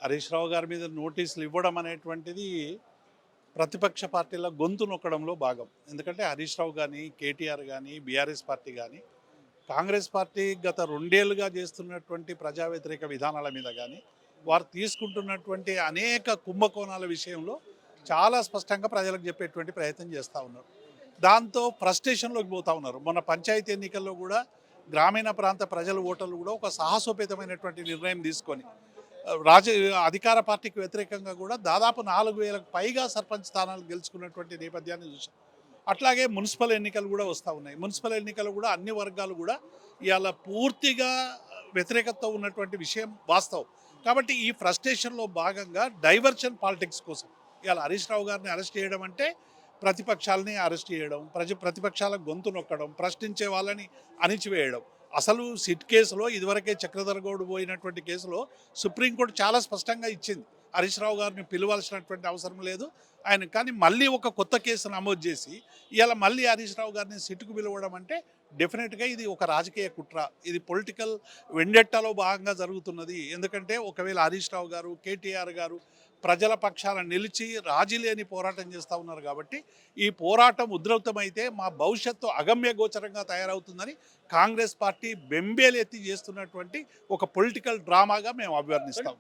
హరీష్ రావు గారి మీద నోటీసులు ఇవ్వడం అనేటువంటిది ప్రతిపక్ష పార్టీల గొంతు నొక్కడంలో భాగం. ఎందుకంటే హరీష్ రావు కానీ, కేటీఆర్ కానీ, బీఆర్ఎస్ పార్టీ కానీ, కాంగ్రెస్ పార్టీ గత 2 ఏళ్లుగా చేస్తున్నటువంటి ప్రజా వ్యతిరేక విధానాల మీద కానీ, వారు తీసుకుంటున్నటువంటి అనేక కుంభకోణాల విషయంలో చాలా స్పష్టంగా ప్రజలకు చెప్పేటువంటి ప్రయత్నం చేస్తూ ఉన్నారు. దాంతో ఫ్రస్ట్రేషన్లోకి పోతూ ఉన్నారు. మొన్న పంచాయతీ ఎన్నికల్లో కూడా గ్రామీణ ప్రాంత ప్రజల ఓటర్లు కూడా ఒక సాహసోపేతమైనటువంటి నిర్ణయం తీసుకొని రాజ అధికార పార్టీకి వ్యతిరేకంగా కూడా దాదాపు 4,000కు పైగా సర్పంచ్ స్థానాలు గెలుచుకున్నటువంటి నేపథ్యాన్ని చూసాం. అట్లాగే మున్సిపల్ ఎన్నికలు కూడా వస్తూ ఉన్నాయి. మున్సిపల్ ఎన్నికలు కూడా అన్ని వర్గాలు కూడా ఇవాళ పూర్తిగా వ్యతిరేకతతో ఉన్నటువంటి విషయం వాస్తవం. కాబట్టి ఈ ఫ్రస్ట్రేషన్లో భాగంగా డైవర్షన్ పాలిటిక్స్ కోసం ఇవాళ హరీష్ రావు గారిని అరెస్ట్ చేయడం అంటే ప్రతిపక్షాలని అరెస్ట్ చేయడం, ప్రతిపక్షాల గొంతు నొక్కడం, ప్రశ్నించే వాళ్ళని అణిచివేయడం. అసలు సిట్ కేసులో ఇదివరకే చక్రధర్ గౌడ్ పోయినటువంటి కేసులో సుప్రీంకోర్టు చాలా స్పష్టంగా ఇచ్చింది, హరీష్ రావు గారిని పిలవాల్సినటువంటి అవసరం లేదు ఆయన. కానీ మళ్ళీ ఒక కొత్త కేసు నమోదు చేసి ఇవాళ మళ్ళీ హరీష్ రావు గారిని సిట్కు పిలవడం అంటే డెఫినెట్గా ఇది ఒక రాజకీయ కుట్ర, ఇది పొలిటికల్ వెండెట్టాలో భాగంగా జరుగుతున్నది. ఎందుకంటే ఒకవేళ హరీష్ రావు గారు, కేటీఆర్ గారు ప్రజల పక్షాన నిలిచి రాజీ లేని పోరాటం చేస్తూ ఉన్నారు. కాబట్టి ఈ పోరాటం ఉధృతమైతే మా భవిష్యత్తు అగమ్య గోచరంగా తయారవుతుందని కాంగ్రెస్ పార్టీ బెంబేలెత్తి చేస్తున్నటువంటి ఒక పొలిటికల్ డ్రామాగా మేము అభివర్ణిస్తాం.